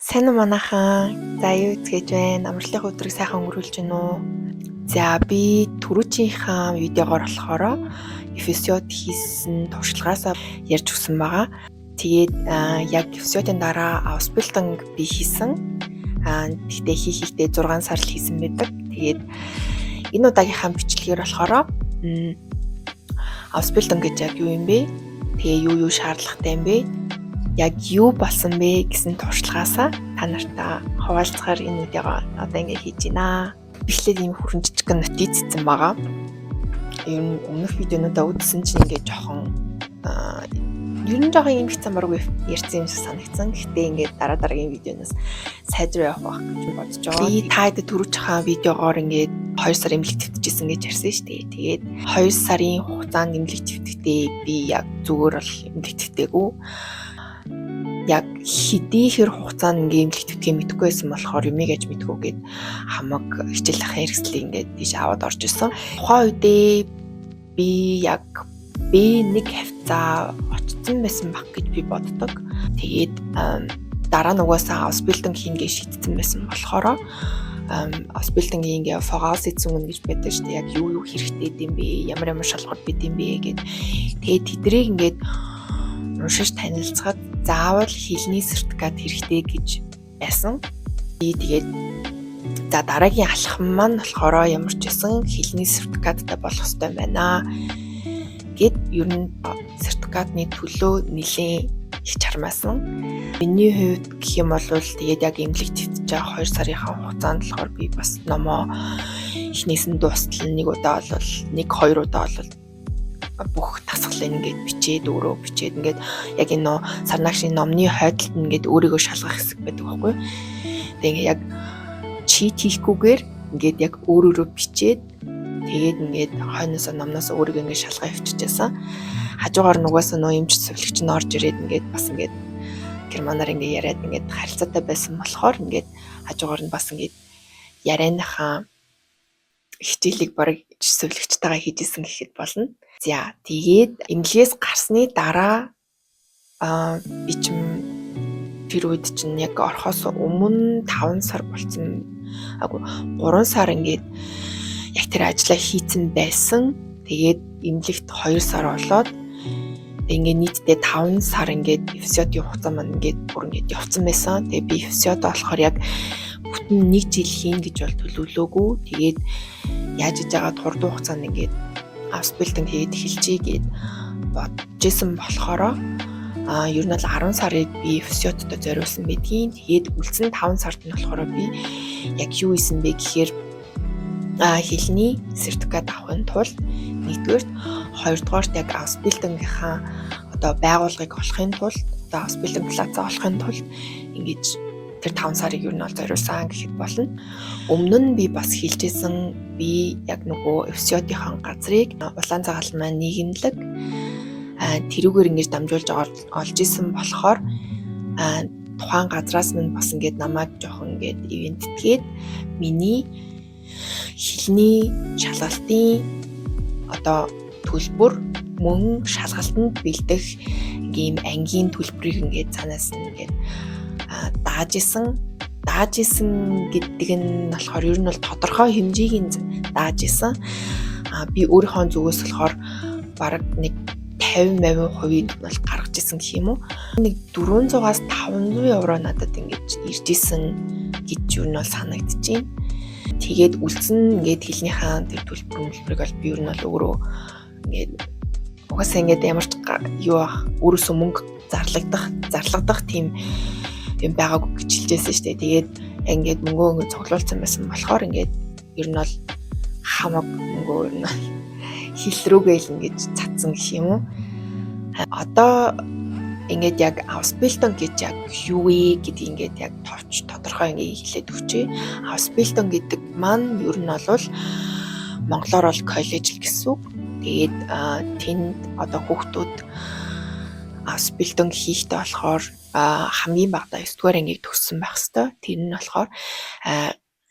Сайн уу манайхан. За юу гэж байна? Амралтын өдрийг сайхан өнгөрүүлж байна уу? За би түрүүчийнхаа видеогоор болохоор эпизод хийсэн туршлагаасаа ярьж өгсөн байгаа. Тэгээд яг эпизодын дараа аусбилтинг би хийсэн. Тэгтээ хийхдээ 6 сар л хийсэн байдаг. Тэгээд энэ удаагийнхаа бичлэгээр болохоор аусбилтинг гэж яг юу юм бэ? Тэгээ юу шаардлагатай юм бэ? Яг юу болсон бэ гэсэн туршлагаасаа та нартай хуваалцахаар энэ видеого одоо ингэ хийж байна. Эхлээд ийм хүрэн жижиг нотиц хийсэн байгаа. Ер нь өмнөх видеонуудаа үзсэн чинь ингээд жоохон ер нь жоохон юм хэцэн баргүй ярьсан юм шиг санагдсан. Гэхдээ ингээд дараагийн видеоноос сайжраа явах гэж бодож байгаа. Би таад түрүүчхаа видеогоор ингээд 2 сар эмнэлэг твтчихсэн гэж ярьсан шүү дээ. Тэгээд 2 сарын хугацаанд эмнэлэг твтдээ би яг зүгээр бол эмнэлэг твтээгүй. Яг хэдийхэр хугацаанд ингээ эмнэлэг твтгийг мэдэхгүй байсан болохоор юмыг аж мэдгүйгээд хамаг хичээл ахын хэрэгслийг ингээ тийш аваад орж исэн. Тухайн үедээ би яг B1 хавцаа очсон байсан баг гэж би боддог. Тэгээд дараа нь угаасаа аусбилтинг хийнгээ шийдсэн байсан болохоор аусбилтингийн ингээ фогаас эзэн гэж байдаг шүү дээ. Яг юу хэрэгтэй юм бэ? Ямар шалгууд бид юм бэ гэд. Тэгээд тэдрийг ингээ уншиж танилцгаад заавал хэлний сертификат хэрэгтэй гэж байсан. Би тэгээд за дараагийн алхам маань болохоор ямар ч байсан хэлний сертификаттай болох хэрэгтэй байна гэд ер нь сертификатны төлөө нэлээд их чармаасан. Миний хувьд гэх юм бол тэгээд яг эмнэлэг твтж байгаа 2 сарынхаа хугацаанд болохоор би бас номоо эхнээс нь дуустал нэг удаа бол 1-2 удаа бол бүх тасгалыг ингээд бичээд өөрөө бичээд ингээд яг энэ сарнагшийн номны хойдолд ингээд өөрийгөө шалгах хэсэг байдаг байхгүй. Тэгээ ингээд яг чит хийхгүйгээр ингээд яг өөрөөрөө бичээд тэгээд ингээд хойноос номноос өөрийгөө ингээд шалгаа явчихжээсэн. Хажуугаар нугаас эмч цэвэрлэгч нь орж ирээд ингээд бас ингээд германаар ингээд яриад ингээд харилцаатай байсан болохоор ингээд хажуугаар нь бас ингээд ярианыхаа хичээлийг бараг цэвэрлэгчтэйгээ хийжсэн гэхэд болно. За тэгээд эмнэлгээс гарсны дараа би ч тэр үед чинь яг орхоос өмнө 5 сар болсон. 3 сар ингээд яг тэр ажлаа хийцэн байсан. Тэгээд эмнэлэгт 2 сар болоод ингээд нийтдээ 5 сар ингээд эпизодын хугацаа маань ингээд бүр ингээд явцсан байсан. Тэгээд би эпизод болохоор яг бүтэн 1 жил хийн гэж бол төлөвлөөгүй. Тэгээд яаж иж байгаа хурдан хугацаанд ингээд аусбилтинг хийгээд эхэлчихье гэд бодож исэн болохоор ер нь бол 10 сарыг би эпизодтой зориулсан байдгийн. Тэгээд үлдсэн 5 сард нь болохоор би яг юу хийсэн бэ гэхээр хэлний сертификат авахын тулд нэгдүгээр, хоёрдугаарт яг аусбилтингийнхаа одоо байгууллагыг олохын тулд одоо аусбилтинг плацаа олохын тулд ингэж тэр 5 сарыг ер нь бол зориулсан гэхэд болно. Өмнө нь би бас хэлжсэн би яг нөгөө эпизодын газрыг улаан цагаал маань нийгэмлэг тэрүүгээр ингэж дамжуулж олж исэн болохоор тухайн газраас минь бас ингэж намайг жоохон ингэж ивентгээд миний хэлний шалгалтын одоо төлбөр мөн шалгалтанд бэлдэх ийм ангийн төлбөрийг ингэж цаанаас нь ингэж дааж исэн гэдэг нь болохоор ер нь бол тодорхой хэмжээг дааж исэн. Би өөрийнхөө зүгээс болохоор бараг нэг 50% бол гаргаж исэн гэх юм уу. Нэг 400-аас 500 евро надад ингэж ирж исэн гэж ер нь бол санагдчихээн. Тэгээд үлдсэн ингээд хэлнийхаа тэр төлбөрийг бол би ер нь бол өөрөө ингээд угаасаа ингээд ямар ч юу өөрөөсөө мөнгө зарлагдах тийм юм байгаагүй гэж хэлжсэн шүү дээ. Тэгээд ингээд мөнгөө цуглуулсан байсан болохоор ингээд ер нь бол хамаг мөнгөө ер нь хил рүүгээ л ингээд цацсан гэх юм уу. Одоо ингээд яг аусбилтинг гэж яг юу вэ гэдгийг ингээд яг товч тодорхой ингээд хэлээд өгчээ. Аусбилтинг гэдэг маань ер нь бол монголоор бол коллеж л гэсэн үг. Тэгээд тэнд одоо хүүхдүүд аусбилтинг хийхдээ болохоор хамгийн багадаа 9 дугаар ангийг төгссөн байх хэвээр. Тэр нь болохоор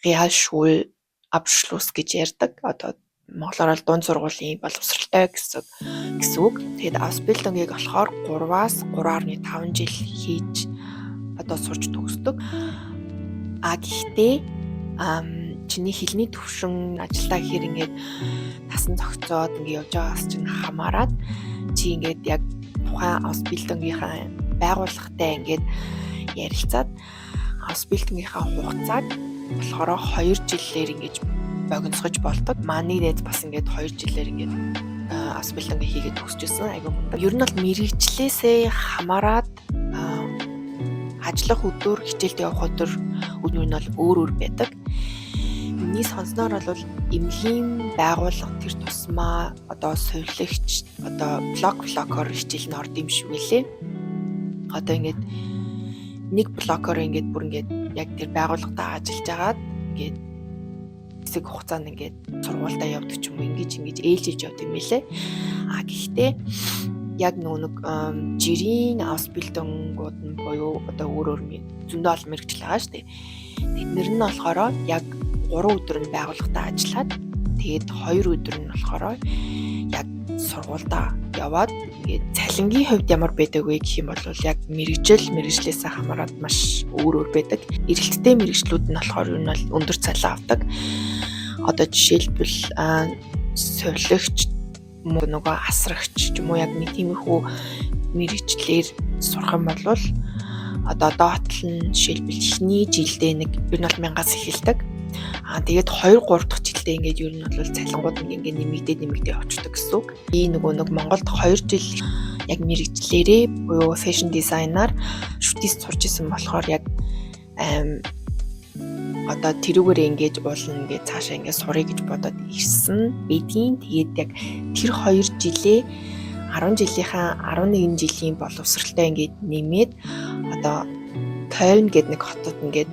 Realschul Abschluss гэж ярьдаг. Одоо монголоор бол дунд сургуулийн боловсралтай гэсэн үг. Тэгээд аусбилтингийг болохоор 3-аас 3.5 жил хийж одоо сурч төгсдөг. Гэхдээ чиний хэлний төвшин ажилдаа гэхээр ингээд тасан зохицоод ингээд явж байгаас чинь хамаарат чи ингээд яг тухайн Ausbildung-ийнхаа байгууллагатай ингээд ярилцаад Ausbildung-ийнхаа хугацааг болохоор 2 жилээр ингээд богиносгож болдог. Манай найз бас ингээд 2 жилээр ингээд Ausbildung хийгээд төгсчихсэн. Айгүй мундаг. Ер нь бол мэрэгчлээсээ хамаарат ажиллах өдөр, хичээлд явах өдөр нь бол өөр байдаг. Миний сонсноор бол эмнэлгийн байгууллага тэр тусмаа одоо сувилагч одоо блокор хичээл нь орд юм шиг үлээ. Одоо ингээд нэг блокор ингээд бүр ингээд яг тэр байгууллагатаа ажиллаж агаад ингээд хэсэг хугацаанд ингээд сургуультай явдаг ч юм уу ингэж ээлжиж явд юм билээ. Гэхдээ яг нэг жирийн Ausbildung-ууд нь буюу одоо өөр зөндөө олон мэргэжил байгаа шүү дээ. Тэднэр нь болохоор яг 3 өдөр нь байгууллагатаа ажиллаад тэгээд 2 өдөр нь болохоор яг сургуультай яваад ингээд цалингийн хувьд ямар байдаг вэ гэх юм бол яг мэргэжлээс хамаарат маш өөр байдаг. Эрэлттэй мэргэжлүүд нь болохоор юу нь бол өндөр цалин авдаг. Одоо жишээлбэл сувилагч нөгөө асрагч ч юм уу яг нэг тиймэрхүү мэргэжлэр сурах юм бол одоо доотлол нь жишээлбэл эхний жилдээ нэг ер нь бол 1000-аас эхэлдэг. Тэгээд 2-3 дахь жилдээ ингээд ер нь бол цалингууд ингээд нэмэгдээ очдог гэсэн үг. Би нэг Монголд 2 жил яг мэргэжлэрээ буюу fashion designer шүтээс сурч исэн болохоор яг одоо тэрүүгээр ингээд уулна ингээд цаашаа ингээд сурыг гэж бодоод ирсэн. Эдийн тэгээд яг тэр 2 жилээ 10 жилийнхаа 11 жилийн боловсралтай ингээд нэмээд одоо Кёлн гэдэг нэг хотод ингээд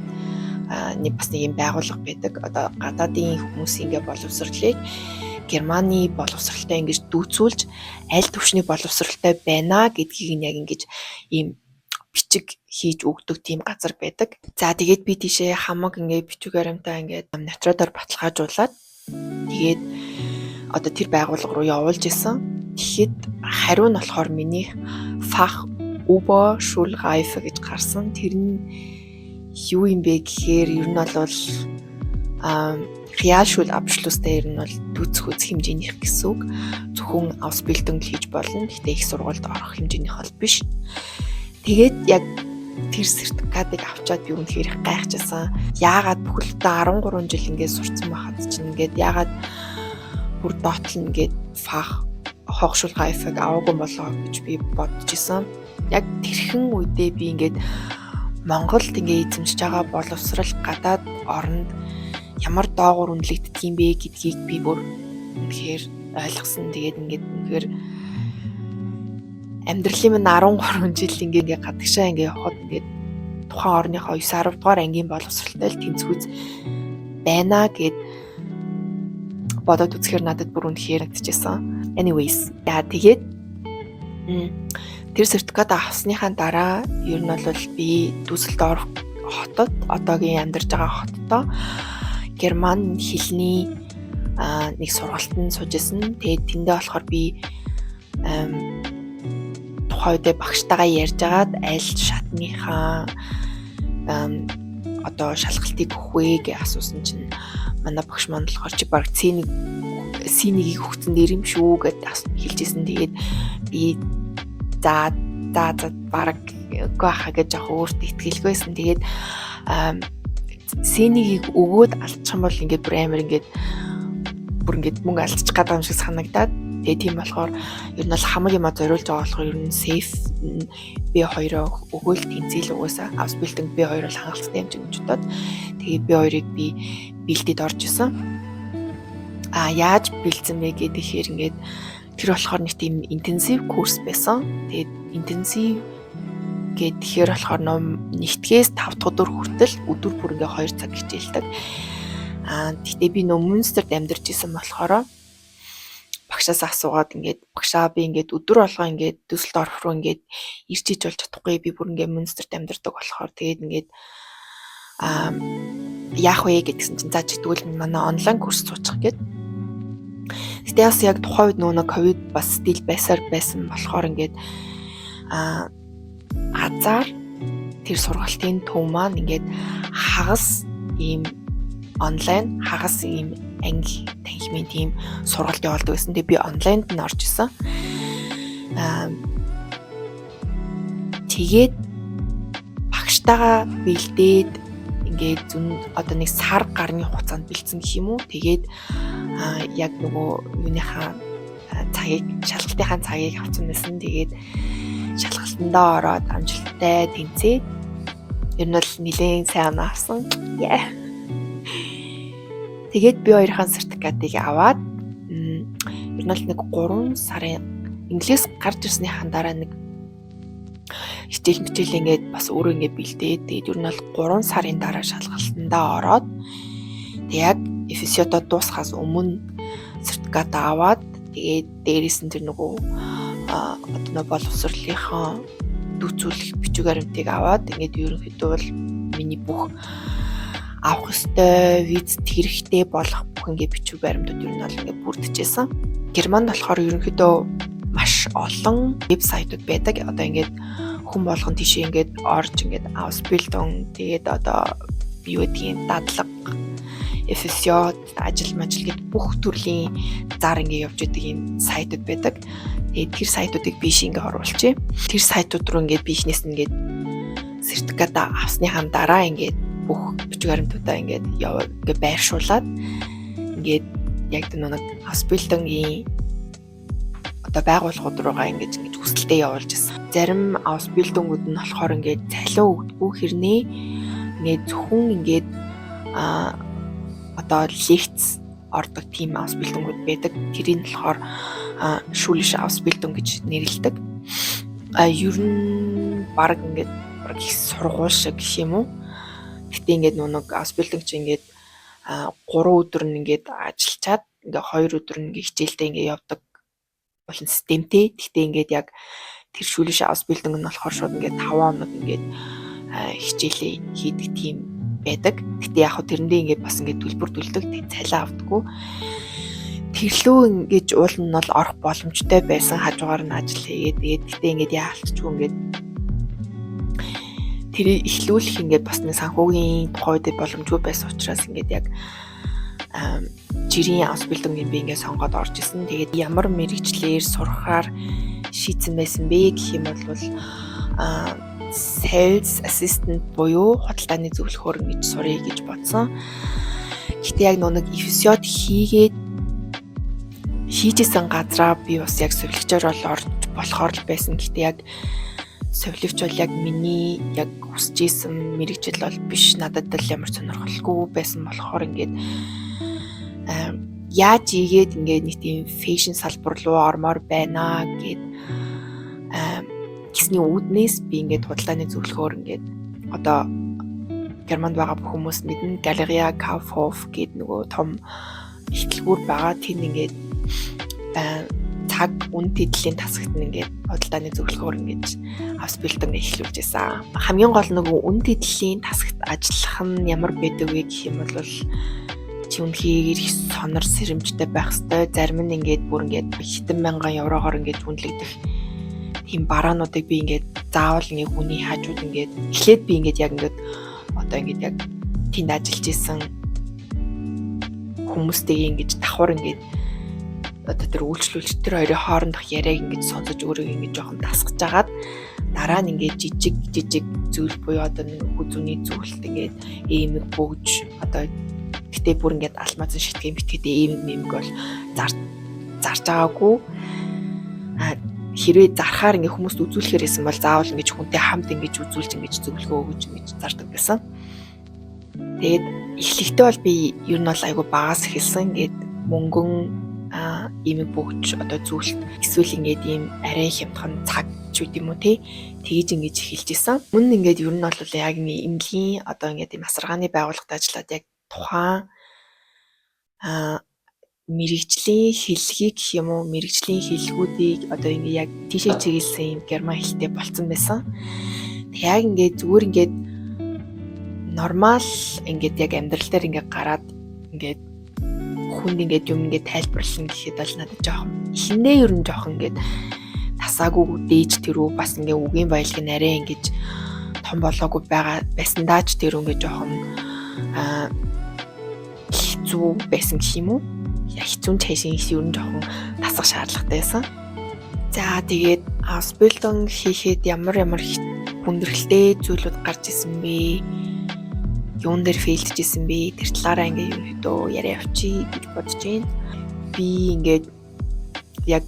нэг бас нэг юм байгууллага байдаг. Одоо гадаадын хүмүүс ингээд боловсролыг Германы боловсралтай ингэж дүүцүүлж аль түвшний боловсралтай байна гэдгийг нь яг ингэж ийм бичиг хийж өгдөг тийм газар байдаг. За тэгээд би тийшээ хамаг ингээд бичиг баримтаа ингээд нотродоор баталгаажуулаад тэгээд одоо тэр байгууллага руу явуулж исэн. Тэгэхэд хариу нь болохоор миний Fach Oberschulreife гэж гарсан. Тэр нь юу юм бэ гэхээр ер нь бол Realschulabschlussтэй ер нь бол дүүцэх хэмжээнийх гэсэн үг. Зөвхөн Ausbildung хийж болно. Гэхдээ их сургуульд орох хэмжээнийх бол биш. Тэгээд яг тэр сертификатыг авчаад би үнэхээр гайхажсан. Яагаад бүхэлдээ 13 жил ингээд сурцсан байхад чинь ингээд яагаад бүр доотлол ингээд Fach Hochschulreife аваагүй болоо гэж би бодож исэн. Яг тэрхэн үедээ би ингээд Монголд ингээд эзэмшиж байгаа боловсрал гадаад оронд ямар доогуур үнэлэгддэг юм бэ гэдгийг би бүр үнэхээр ойлгосон. Тэгээд ингээд үнэхээр амьдралын минь 13 жил ингээд гадагшаа ингээд явхад ингээд тухайн орныхоо 9-10 дугаар ангийн боловсралтай л тэнцвүүц байна гэд бодоод үзэхээр надад бүр үнэхээр хэцчихсэн. Anyways, тэгээд тэр сертификат авсныхаа дараа ер нь бол би Düsseldorf хотод одоогийн амьдарч байгаа хоттой герман хэлний нэг сургалтанд сууж исэн. Тэгээд тэндээ болохоор би тухайн үедээ багштайгаа ярьж агаад аль шатныхаа одоо шалгалтыг өгөх вэ гэж асуусан чинь манай багш маань болохоор чи баг C1-ийг өгсөн нэр юм шүү гэд хэлжсэн. Тэгээд би за баг гооха гэж яг өөртөө итгэлгүйсэн. Тэгээд C1-ийг өгөөд алдчих юм бол ингээд бүр амар ингээд мөнгө алдчих гэдэг юм шиг санагдаад. Тэгээд тийм болохоор ер нь бол хамаг юм зориулж байгаа болохоор ер нь safe B2-оо өгөөл тэнцэл угаасаа Ausbildung B2 бол хангалттай юм гэж бодоод тэгээд B2-ыг би бэлдээд орж исэн. Яаж бэлдсэн бэ гэхээр ингээд тэр болохоор нэг тийм интенсив курс байсан. Тэгээд интенсив гэхээр болохоор нэгтгэээс 5 дахь өдөр хүртэл өдөр бүр ингээ 2 цаг хичээлдэг. Тэгтээ би Мюнстерд амьдарч исэн болохоор багшаас асуугаад ингээд багшаа би ингээд өдөр болго ингээд Düsseldorf руу ингээд ирж иж болж чадахгүй би бүр ингээд Мюнстерд амьдардаг болохоор тэгээд ингээд яах вэ гэдгсэн чинь за тэгвэл манай онлайн курс суучих гээд. Гэтэ бас яг тухайн үед нөгөө ковид бас стил байсан болохоор ингээд азар тэр сургалтын төв маань ингээд хагас ийм онлайн хагас ийм англи танхимын тийм сургалт явуулдаг байсан. Тэгээ би онлайнд нь орж исэн. Тэгээд багштайгаа бэлдээд ингээд одоо нэг сар гарны хугацаанд бэлдсэн гэх юм уу. Тэгээд яг нөгөө юуныхаа шалгалтынхаа цагийг авсан байсан. Тэгээд шалгалтандаа ороод амжилттай тэнцээд ер нь бол нэлээд сайн авсан. Тэгээд би хоёрхан сертификатыг аваад ер нь бол нэг 3 сарын инглиш гарч ирснийхэн дараа нэг хичээл ингээд бас өөрөө ингээд бэлдээд тэгээд ер нь бол 3 сарын дараа шалгалтандаа ороод тэг яг эфесиодоо дуусахаас өмнө сертификат аваад тэгээд дээрээс нь тэр нөгөө одоо боловсролынхаа дүүцүүлэх бичиг баримтыг аваад ингээд ерөнхийдөө бол миний бүх авах ёстой визт хэрэгтэй болох бүх ингээд бичиг баримтууд ер нь бол ингээд бүрдэжсэн. Германд болохоор ерөнхийдөө маш олон вебсайтууд байдаг. Одоо ингээд хүн болгон тийшээ ингээд орж ингээд Ausbildung тэгээд одоо юу гэдгийг дадлага эфесиод ажил гэдэг бүх төрлийн зар ингээд явж байдаг юм сайтууд байдаг. Тэгээд тэр сайтуудыг биш ингээд оруулчих. Тэр сайтууд руу ингээд бишнес ингээд сертификат авсныхаа дараа ингээд бүх бичиг баримтуудаа ингээд байршуулад ингээд яг нэг Ausbildung-ийн одоо байгууллагууд руугаа ингэж хүсэлтээ явуулж байсан. Зарим Ausbildung-ууд нь болохоор ингээд цалин өгдөггүй хэрнээ ингээд зөвхөн ингээд одоо лекц ордог тийм Ausbildung-ууд байдаг. Тэрийг болохоор schulische Ausbildung гэж нэрлэдэг. Ер нь баг ингээд их сургууль шиг гэх юм уу. Гэтэ ингээд нэг Ausbildung чи ингээд 3 өдөр нь ингээд ажиллачаад ингээд 2 өдөр нь ингээд хичээлдээ ингээд явдаг болон системтэй. Гэтэ ингээд яг тэр schulische Ausbildung нь болохоор шууд ингээд 5 хоног ингээд хичээлээ хийдэг тийм байдаг. Гэтэ яг тэрэндээ ингээд бас ингээд төлбөр төлдөг, тэг цалин авдаггүй. Тэрлөө ингэж уул нь бол орох боломжтой байсан хажуугаар нь ажил хийгээд тэгээд гэтээ ингээд яалтчгүй ингээд тэр эхлүүлэх ингээд бас нэг санхүүгийн тухайд боломжгүй байсан учраас ингээд яг жирийн Ausbildung-ийг би ингээд сонгоод орж исэн. Тэгээд ямар мэрэгчлэр сурахаар шийдсэн байсан бэ гэх юм бол sales assistant буюу худалдааны зөвлөхөр гэж суръя гэж бодсон. Гэтэ яг нэг эфесиод хийжсэн газраа би бас яг совилгчоор орж болохоор л байсан. Гэтэ яг совилгч бол яг миний яг хүсэж исэн мэрэгжил бол биш. Надад л ямар сонирхолгүй байсан болохоор ингээд яаж ийгээд ингээд нэг тийм фэшн салбар руу ормоор байна гэд гисний үүднээс би ингээд худалдааны зөвлөхөөр ингээд одоо Германд байгаа бүх хүмүүс мэднэ Galeria Kaufhof гэд нөгөө том ихтлгүүр байгаа. Тэнд ингээд цаг үн тэдлийн тасагт нь ингээд худалдааны зөвлөхөөр ингээд Ausbildung эхлүүлж байсан. Хамгийн гол нөгөө үн тэдлийн тасагт ажиллах нь ямар байдаг вэ гэх юм бол чи үнэхээр их сонор сэрэмжтэй байх хэвээр. Зарим нь ингээд бүр ингээд хэдэн мянган еврогоор ингээд үнэлэгдэх тийм бараануудыг би ингээд заавал ингээд хүний хажууд ингээд эхлээд би ингээд яг ингээд одоо ингээд яг тэнд ажиллаж исэн хүмүүстэйг ингээд давхар ингээд одоо тэр үйлчлүүлэгч тэр хоёрын хоорондох яриаг ингээд сонсож өөрийгөө ингээд жоохон тасгаж агаад дараа нь ингээд жижиг зүйл буюу одоо нэг хүзүүний зүйлт ингээд ээмэг бөгж одоо гэтээ бүр ингээд алмазан шитгэн битгээдээ ээмэг бол зарж байгаагүй. Хэрвээ зархаар ингээд хүмүүст үзүүлэхээр байсан бол заавал ингээд хүнтэй хамт ингээд үзүүлж ингээд зөвлөгөө өгж ингээд зардаг байсан. Тэгээд эхлэхдээ бол би ер нь бол айгу багаас эхэлсэн. Ингээд мөнгөн ээмэг бөгж одоо зүйлт эсвэл ингээд ийм арай хямдхан цаг ч үт юм уу тэгж ингээд эхэлж исэн. Мөн ингээд ер нь бол яг нэг эмнэлгийн одоо ингээд ийм асаргааны байгууллагад ажиллаад яг тухайн мэрэгжлийн хэллэгийг гэх юм уу мэрэгжлийн хэллэгүүдийг одоо ингээ яг тийшээ чиглэсэн юм герман хэлтэй болцсон байсан. Тэг яг ингээ зүгээр ингээ нормал ингээ яг амьдрал дээр ингээ гараад ингээ хүнд ингээ юм ингээ тайлбарлана гэхэд бол надад жоохон эхнээ ер нь жоохон ингээ тасаагүй дээж тэрүү бас ингээ үгийн баялаг нарийн ингээ том болоогүй байгаа байсандаа ч тэр ингээд жоохон хэцүү байсан гэх юм уу? Хэцүү чашин ер нь жоохон тасах шаардлагатай байсан. За тэгээд аусбилдинг хийхэд ямар хүндрэлтэй зүйлүүд гарч исэн бэ? Юун дээр фейлдж исэн бэ? Тэр талаараа ингээд ерөнхийдөө яриа явчих гэж бодож байна. Би ингээд яг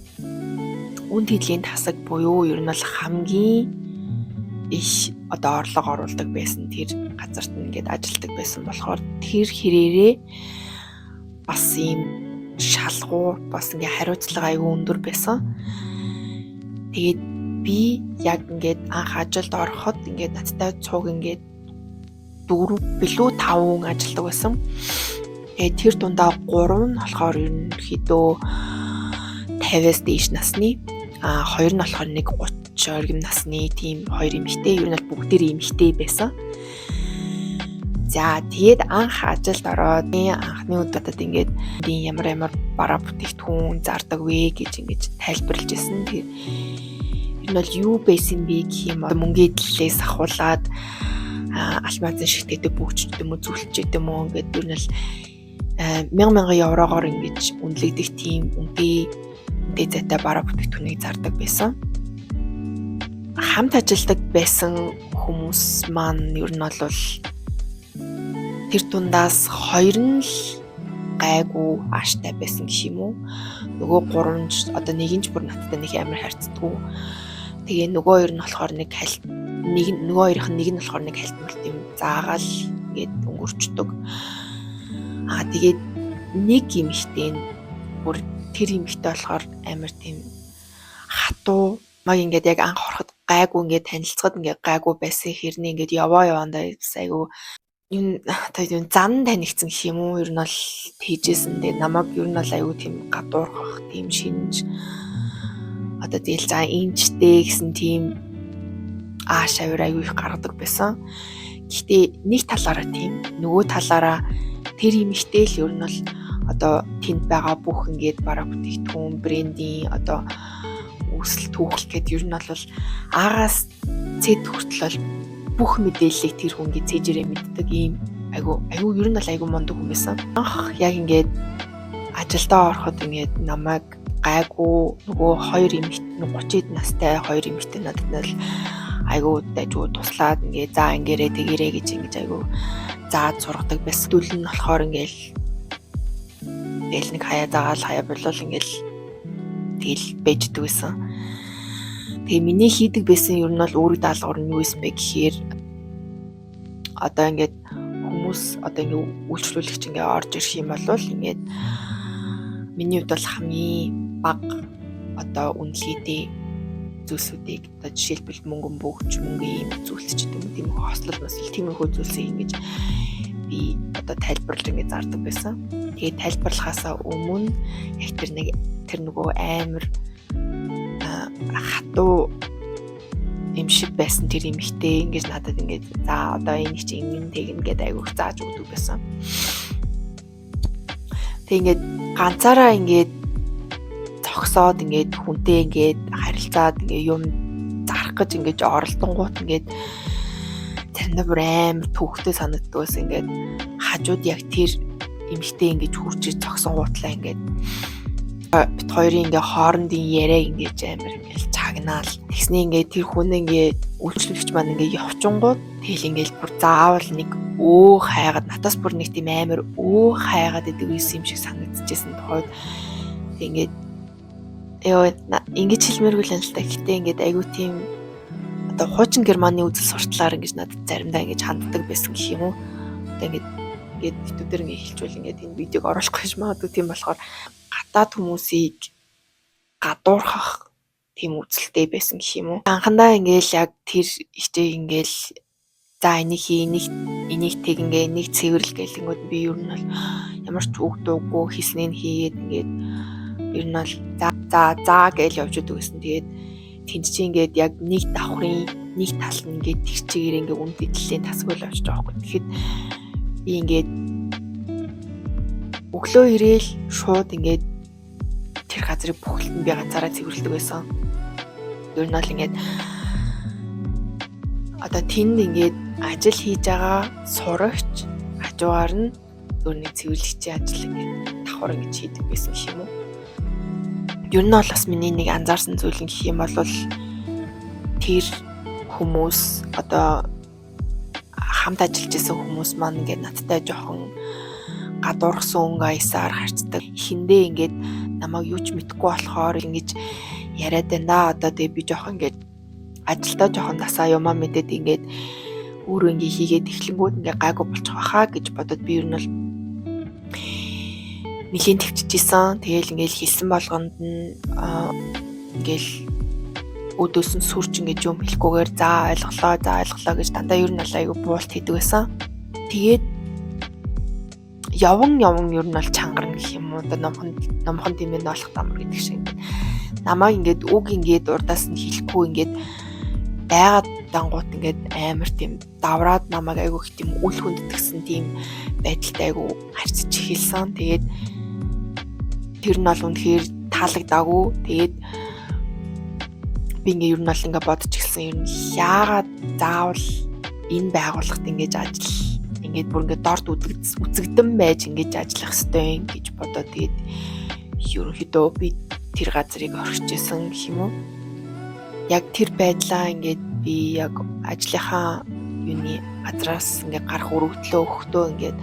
үн тэдлийн тасаг буюу ер нь бол хамгийн их орлого оруулдаг байсан тэр газарт ингээд ажилладаг байсан болохоор тэр хэрээрээ бас ийм шалгуур бас ингээд хариуцлага аюу өндөр байсан. Тэгээд би яг ингээд анх ажилд ороход ингээд надтай цуг ингээд 4 билүү 5 ажилладаг байсан. Тэгээд тэр дундаа 3 нь болохоор ерөнхийдөө 50-аас дээш насны 2 нь болохоор нэг 30 оргим насны тийм 2 эмэгтэй ер нь бол бүгдээр эмэгтэй байсан. За тэгээд анх ажилд ороод анхны удаатай ингээд ямар бараа бүтээгдэхүүн зардаг вэ гэж ингэж тайлбарлаж ирсэн. Тэр ер нь бол юу байсан бэ гэх юм мөнгөний төлөөс ахуулаад алмазын шигтэйдэг бүгчд юм уу зүлчээд юм уу ингээд ер нь бол 1000 еврогоор ингэж үнэлэгдэх тийм үнэтэй зайтай бараа бүтээгдэхүүнийг зардаг байсан. Хамт ажилдаг байсан хүмүүс маань ер нь бол тэр тундаас 2 нь л гайгүй ааштай байсан гэх юм уу. Нөгөө 3 ч одоо нэг нь ч бүр надтай нэг амар харьцдаг. Тэгээ нөгөө 2 нь болохоор нэг нөгөө хоёрын нэг нь болохоор нэг хальтмалт юм заагаал ингээд өнгөрчдөг. Тэгээд нэг эмэгтэй нь бүр тэр эмэгтэй болохоор амар тийм хатуу маг ингээд яг анх ороход гайгүй ингээд танилцахад ингээд гайгүй байсан хэрний ингээд яваандаа айгу юм зан танигдсан гэх юм уу. Ер нь бол тийжсэн. Тэгээ намайг ер нь бол айгу тийм гадуурхах тийм шинж одоо тэгэл за инчтэй гэсэн тийм ааш авир айгу их гаргадаг байсан. Гэхдээ нэг талаараа тийм нөгөө талаараа тэр эмэгтэй л ер нь бол одоо тэнд байгаа бүх ингээд бараа бүтээгдэхүүн брендийн одоо үүсэл түүхэл гэд ер нь бол агаас зэд хүртэл бүх мэдээллийг тэр хүн ингээд цээжээрээ мэддэг ийм айгу ер нь бол айгу мундаг хүн байсан. Анх яг ингээд ажилдаа ороход ингээд намайг гайгүй нөгөө 2 эмэгтэй 30-д настай 2 эмэгтэй надад нь айгу дайгуу туслаад ингээд за ингэрээ тэгэрээ гэж ингэж айгу зааж сургадаг байсан. Дүүл нь болохоор ингээл нэг хаяа заагаал хаяа болол ингээл тэгэл бэждэг байсан. Тэгээ миний хийдэг байсан ер нь бол өөрийн даалгавар нь юу байсан бэ гэхээр одоо ингээд хүмүүс одоо ингээд үйлчлүүлэгч ингээд орж ирэх юм бол ингээд миний хувьд бол хамгийн бага одоо үнэлгээтэй зүйлсүүдийг одоо жишээлбэл мөнгөн бөгч мөнгөний зүйлсч гэдэг юм хослол масл тиймэрхүү зүйлсийг ингэж би одоо тайлбарлаж ингэж зардаг байсан. Тэгээд тайлбарлахаасаа өмнө яг тэр нөгөө амар хатуу юм шиг байсан тэр эмэгтэй ингэж надад ингэж за одоо энэ чи ингэн тэгнэ гэдээ айгуух зааж өгдөг байсан. Тэг ингэж ганцаараа ингэж зогсоод ингэж хүнтэй ингэж харилцаад ингэж юм зарах гэж ингэж оролдонгууд ингэж заримдаа бүр амар төвхтэй санагддаг байсан. Ингэж хажууд яг тэр эмэгтэй ингэж хурж зогсон гутлаа ингэж бит хоёрын ингээ хоорондын яриа ингэж амар ингээл чагнаал. Тэгснээ ингээ тэр хүн ингээ үйлчлэгч маань ингээ явчингууд тэгэл ингээл бүр заавал нэг хайгаад натаас бүр нэг тийм амар хайгаад идэг юм шиг санагдчихсэн тохойд ингээд ингэж хэлмээргүй л л та. Гэтэ ингээд айгуу тийм одоо хуучин германы үзэл сурталаар ингэж надад заримдаа ингэж ханддаг байсан гэх юм уу. Одоо ингээд битүүдээр ингээ хэлчихвэл ингээд энэ видеог оруулах гэж магадгүй тийм болохоор гадаад хүмүүсийг гадуурхах тийм үзэлтэй байсан гэх юм уу. Анхандаа ингээл яг тэр ихтэй ингээл за энийг тэгингээ нэг цэвэрлэл гэлэнгүүд би ер нь бол ямар ч өгдөөгүй хийснийг хийгээд ингээд ер нь бол за гэж явж идэг гэсэн. Тэгээд тэнд чи ингээд яг нэг давхрын нэг тал нь ингээд тэр чигээр ингээд үн дэдлийн тасгуул авчиж байгаа байхгүй. Тэгэхэд би ингээд өглөө ирээл шууд ингээд тэр газрыг бүхэлд нь би ганцаараа цэвэрлэдэг байсан. Ер нь бол ингээд одоо тэнд ингээд ажил хийж байгаа сурагч хажуугаар нь өөрний цэвэрлэгчийн ажил ингээд давхар ингэж хийдэг байсан гэх юм уу. Ер нь бол бас миний нэг анзаарсан зүйл нь гэх юм бол тэр хүмүүс одоо хамт ажиллаж исэн хүмүүс маань ингээд надтай жоохон гадуурхсан өнгө аясаар харцдаг. Хиндээ ингээд намайг юу ч мэдэхгүй болохоор ингэж яриад байна да. Одоо тэгээ би жоохон ингээд ажилдаа жоохон насаа юмаа мэдээд ингээд өөрөө ингээ хийгээд эхлэнгүүд ингээ гайгүй болчих واخа гэж бодоод би ер нь бол нэлийн төвчжсэн. Тэгээл ингээл хэлсэн болгонд нь ингээл өдөөс нь сүрч ингээд юм хэлэхгүйгээр за ойлголоо гэж дандаа ер нь бол айгүй буулт хийдэг байсан. Тэгээд яван ер нь бол чангарна гэх юм уу. Одоо номхон дэмэн болох дамар гэдэг шиг намайг ингээд үг ингээд урдаас нь хэлэхгүй ингээд байгаад дангуут ингээд амар тийм давраад намайг айгүй их тийм үл хүндэтгсэн тийм байдалтай айгүй харьцаж эхэлсэн. Тэгээд тэр нь бол үнэхээр таалагдаагүй. Тэгээд би ингээд ер нь бол ингээд бодож эхэлсэн. Ер нь яагаад заавал энэ байгууллагт ингээд ажил ингээд бүр ингээд дорд үзэгдэн байж ингээд ажиллах ёстой юм гэж бодоод тэгээд ерөнхийдөө би тэр газрыг орхиж исэн гэх юм уу. Яг тэр байдлаа ингээд би яг ажлынхаа юуны газраас ингээд гарах өргөдлөө өгөхдөө ингээд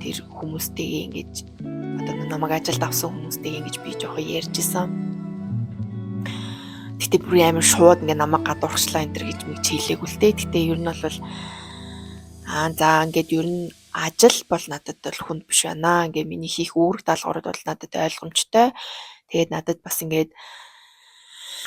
тэр хүмүүстэйгээ ингээд одоо намайг ажилд авсан хүмүүстэйгээ ингээд би жоохон ярьж исэн. Гэтэ бүр амар шууд ингээд намайг гадуурхчлаа энэ төр гэж mig чийлээгүй л дээ. Гэтэ ер нь бол за ингээд ер нь ажил бол надад бол хүнд биш байна. Ингээд миний хийх үүрэг даалгаврууд бол надад ойлгомжтой. Тэгээд надад бас ингээд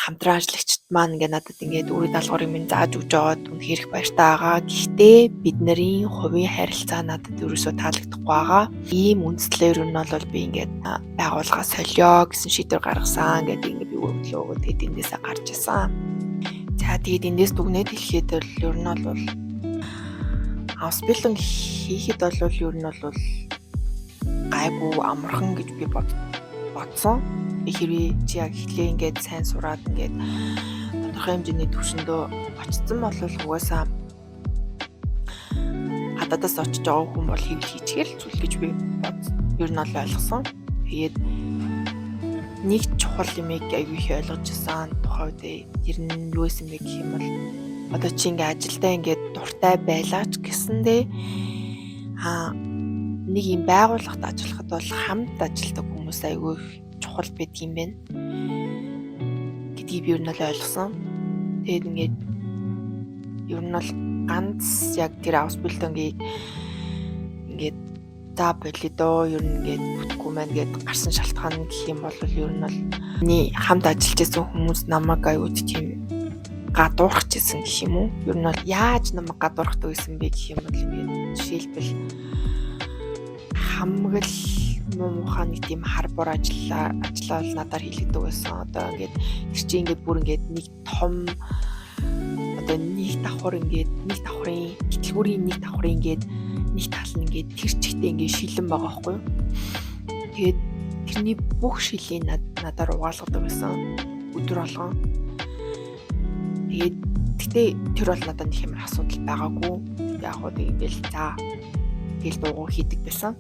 хамтран ажиллагчид маань ингээд надад ингээд үүрэг даалгаврыг минь зааж өгч байгаад үнэхээр их баяртай байгаа. Гэхдээ бидний хувийн харилцаа надад ерөөсөө таалагдахгүй байгаа. Ийм үндслээр нь бол би ингээд байгууллага солио гэсэн шийдвэр гаргасан. Ингээд би өглөө тэгээд эндээсээ гарч исэн. За тэгээд эндээс дүгнээд хэлэхэд бол ер нь бол хоспиталын хийхэд бол ер нь бол гайгүй амархан гэж би бодсон. Хэрвээ чи яг эхлээ ингээд сайн сураад ингээд тодорхой хэмжээний төвшөндөө очсон бол угаасаа гадаадаас очиж байгаа хүн бол хэвлэл хийчихэл зүйл гэж би ер нь бол ойлгосон. Тэгээд нэг чухал юмыг аягүй их ойлгож ирсэн. Тухайд ер нь юу гэсэн бэ гэх юм бол одоо чи ингээд ажилдаа ингээд дуртай байлаач гэсэндээ нэг юм байгууллагт ажиллахад бол хамт ажилдаг хүмүүс аягүй чухал байдаг юм байна гэдгийг би ер нь ойлгосон. Тэгээд ингээд ер нь бол ганц яг тэр хоспиталынгийн ингээд за болидоо ер нь ингээд бүтггүй маань гээд гарсан шалтгаан гэх юм бол ер нь бол миний хамт ажиллаж байсан хүмүүс намайг аюул тийм гадуурхаж байсан гэх юм уу. Ер нь бол яаж намайг гадуурхдаг байсан бэ гэх юм бол ингээд жишээлбэл хамгал муухай нэг тийм харбор ажиллаа надаар хийлэгдэг байсан. Одоо ингээд тэр чинь ингээд бүр ингээд нэг том одоо нэг давхар ингээд нэг давхрын гитлгүүрийн нэг давхрын ингээд нэг тал нь ингээд тэр чигтээ ингээд шилэн байгаа байхгүй юу. Тэгээд тэрний бүх шилийг надаар угаалгадаг байсан өдөр болгон. Тэгээд гэтээ тэр бол надад нэг юм асуудал байгаагүй. Яг хоо ингээд за тэгэл дуугүй хийдэг байсан.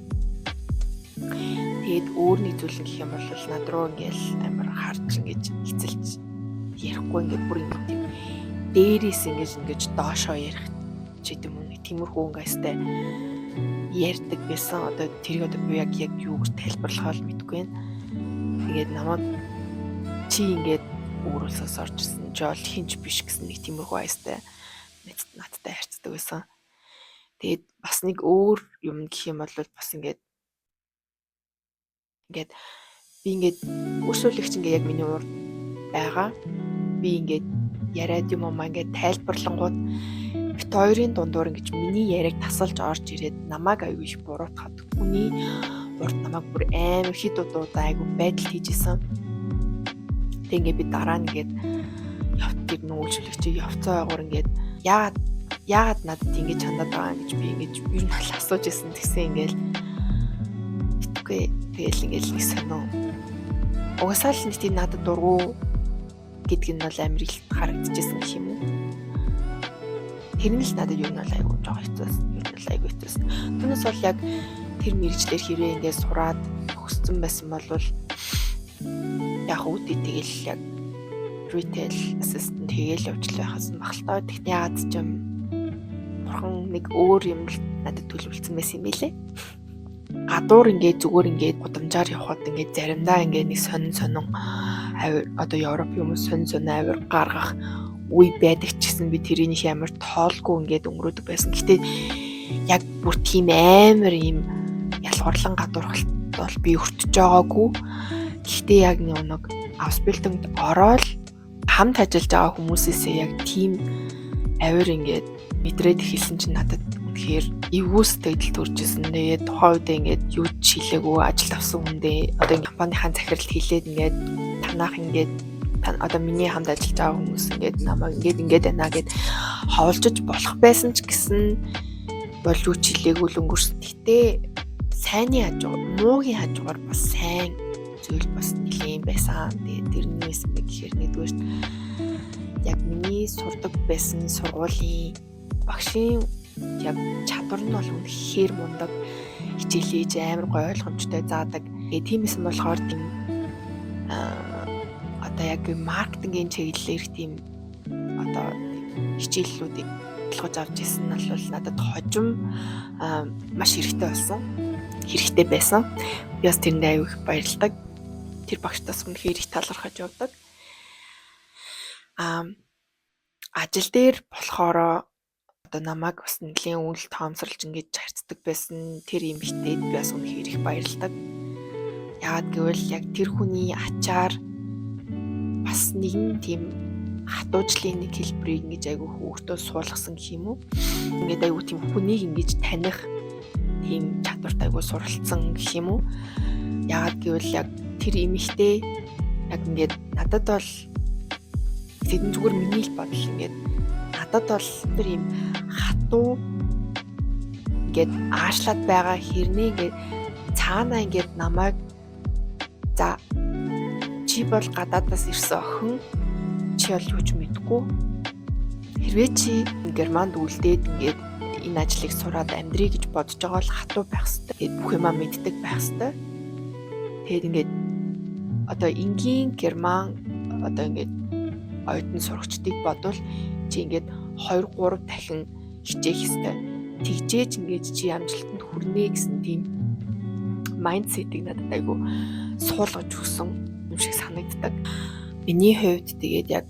Тэгээд өөр нэг зүйл гэх юм бол над руу ингээл амар харж ингэж эцэлж ярихгүй ингээд бүр ингэ тийм дээрээс ингэж доошоо ярих ч гэдэм үү тиймэрхүү өнгөстэй ярьдаг байсан. Одоо тэрийг одоо би яг юу гэж тайлбарлахаа мэдэхгүй байна. Тэгээд намайг чи ингээд өөрөөсөө оржсэн ч ол хинч биш гэсэн нэг тиймэрхүү аястай надтай харьцдаг байсан. Тэгээд бас нэг өөр юм гэх юм бол бас ингээд би ингээд өрсөлдөгч ингээд яг миний урд байгаа. Би ингээд яриад юм аа ингээд тайлбарлангууд бит хоёрын дундуур ингэж миний яриаг тасалж орж ирээд намайг аягүй их буруутгаад хүний урд намайг бүр амар хэд удаа аягүй байдал хийжсэн. Тэг ингээд би дараа нь ингээд явтыг нүүлжлэгч явцаа ойгоор ингээд яагаад надад ингэж хандаад байгаа гэж би ингэж ер нь асууж ирсэн. Тэгсэн ингээд итгэхгүй. Тэгэл ингээл нэг сонио. Угсаал нэг тийм надад дургу гэдг нь бол амар их харагдчихсан гэх юм уу. Тэр нь л надад юу нь бол айгүй жоо хэцүүс. Юу нь бол айгүй хэцүүс. Түүнээс бол яг тэр мэрэгчлэр хэрвээ ингээд сураад хөсцөн байсан бол яг үүдээ тэгэл яг retail assistant хийгээл явж л байхаас махалтай. Тэгтээ яад ч юм бурхан нэг өөр юм л надад төлөвлөсөн байсан юм билэ. Гадуур ингээд зүгээр ингээд гудамжаар явхад ингээд заримдаа ингээд нэг сонин авир одоо Европ юм сонин авир гаргах үе байдаг ч гэсэн би тэрийг ямар тоолгүй ингээд өнгөрөөдөг байсан. Гэтэ яг бүр тийм амар юм ялгуурлан гадуурхалт бол би өртөж байгаагүй. Гэхдээ яг нэг авсбилдэнд ороод хамт ажиллаж байгаа хүмүүсээсээ яг тийм авир ингээд мэдрээд эхэлсэн чинь надад үнэхээр эвгүй сэтгэл төрж ирсэн. Тэгээд тухайн үед ингээд юу ч хийлээгүй ажил авсан хүндээ одоо ингээд компанийн захиралд хэлээд ингээд танах ингээд одоо миний хамт ажиллаж байгаа хүмүүс ингээд намайг ингээд байна гэд хавуулж болох байсан ч гэсэн бол юу ч хэлээгүй л өнгөрсөн. Гэтэ сайнны хажуугаар муугийн хажуугаар бас сайн зүйл бас нэлээд байсан. Тэгээд тэрнээс нэг гэхээр нэгдүгээр яг миний сурдаг байсан сургуулийн багшийн яг чадвар нь бол үнэхээр мундаг, хичээлээж амар гоё ойлгомжтой заадаг. Тиймээс нь болохоор тийм одоо яг маркетингийн чиглэлээр тийм одоо хичээллүүдийг болгож авч ирсэн нь бол надад хожим маш хэрэгтэй байсан. Би бас тэрэнд аягүй их баярлалаа. Тэр багштаас үнэхээр их талархаж явдаг. Ажил дээр болохоор одоо намайг бас нэлийн үйл тоомсорлж ингэж харцдаг байсан тэр юм битээд би бас үнэхээр их баярлалаа. Яагаад гэвэл яг тэр хүний ачаар бас нэгэн тийм хатуужлын нэг хэлбэрийг ингэж айгүй хөөртөө суулгасан гэх юм уу. Ингээд айгүй тийм хүнийг ингэж таних тийм чадварт айгүй суралцсан гэх юм уу. Яагаад гэвэл яг тэр эмэгтэй яг ингээд надад бол зөвхөн зүгээр миний л бодол ингээд надад бол тэр юм хатуу ингээд аашлаад байгаа хэрнээ ингээд цаанаа ингээд намайг за чи бол гадаадаас ирсэн охин чи бол юу ч мэдгүй хэрвээ чи Германд үлдээд ингээд энэ ажлыг сураад амьдрий гэж бодож байгаа бол хатуу байх хэрэгтэй. Тэгээд бүх юмаа мэддэг байх хэрэгтэй. Тэгээд ингээд одоо энгийн Герман одоо ингээд оюутан сурагчдыг бодвол чи ингээд 2-3 дахин хичээх хэрэгтэй. Тэгжээж ингээд чи амжилтанд хүрнэ гэсэн тийм майндсетийг надад айгүй суулгаж өгсөн юм шиг санагддаг. Миний хувьд тэгээд яг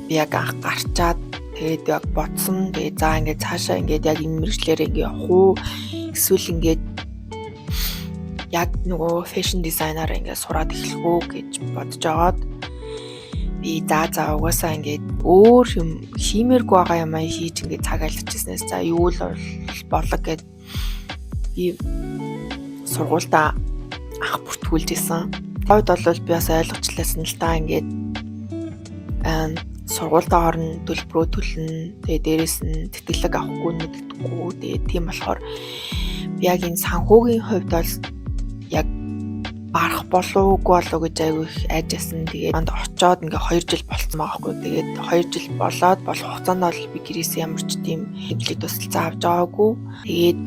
би яг анх гарчаад тэгээд яг бодсон. Тэгээд за ингээд цаашаа ингээд яг энэ мэржлэр ингээд явах уу? Эсвэл ингээд яг нөгөө фэшн дизайнер ингээд сураад эхлэх үү гэж бодож агаад би за угаасаа ингээд өөр юм хиймээргүй байгаа юм аа хийж ингээд цаг айлтчихснээс за юу л болог гэд би сургуультай анх бүртгүүлж исэн. Хойд бол би бас ойлгочлаасан л та ингээд сургуультай орно төлбөрөө төлнө. Тэгээ дээрэс нь тэтгэлэг авахгүй нэгдэхгүй. Тэгээ тийм болохоор би яг энэ санхүүгийн хувьд бол яг барах болоогүй гэж айгүй их айжсэн. Тэгээд манд очоод ингээ 2 жил болцсон байгаа хгүй. Тэгээд 2 жил болоод болох хугацаанд бол би гэрээс ямар ч тийм хэмжлэг тусалцаа авч байгаагүй. Тэгээд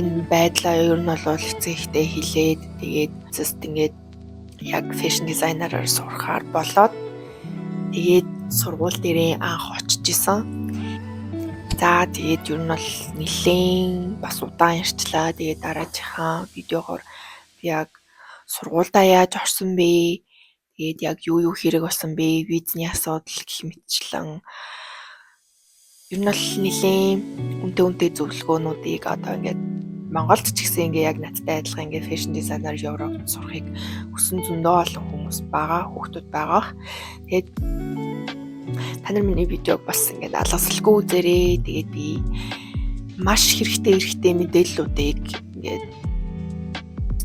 энэ байдлаа ер нь бол эцэгтэй хилээд тэгээд зөвст ингээд яг фэшн дизайнераар сурахаар болоод тэгээд сургууль дээрээ анх очиж исэн. За тэгээд ер нь бол нэлээд бас удаан ярьчлаа. Тэгээд дараачихаа видеогоор би яг сургуультай яаж орсон бэ? Тэгээд яг юу хэрэг болсон бэ? Визний асуудал гэх мэтчлэн ер нь бол нэлээд үнэтэй зөвлөгөөнүүдийг одоо ингээд Монголд ч гэсэн ингээ яг надтай адилхан ингээ фэшн дизайнер Европт сурахыг хүсэн зөндөө олон хүмүүс байгаа, хүүхдүүд байгаа. Тэгээд та нар миний видеог бас ингээ алгасалгүй үзээрэй. Тэгээд би маш хэрэгтэй мэдээллүүдийг ингээ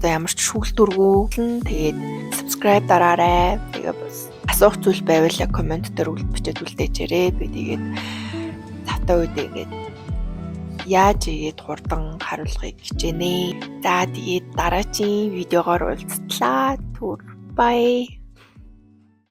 ямар ч шүүлтүргүй. Тэгээд subscribe дараарай. Тэгээд бас асуух зүйл байвал яг комент дээр бичээд үлдээчээрэй. Би тэгээд тавтай үед ингээ яаж ийгээд хурдан хариулахыг хичээнэ. За тэгээд дараагийн видеогоор уулзтлаа. Түр бай.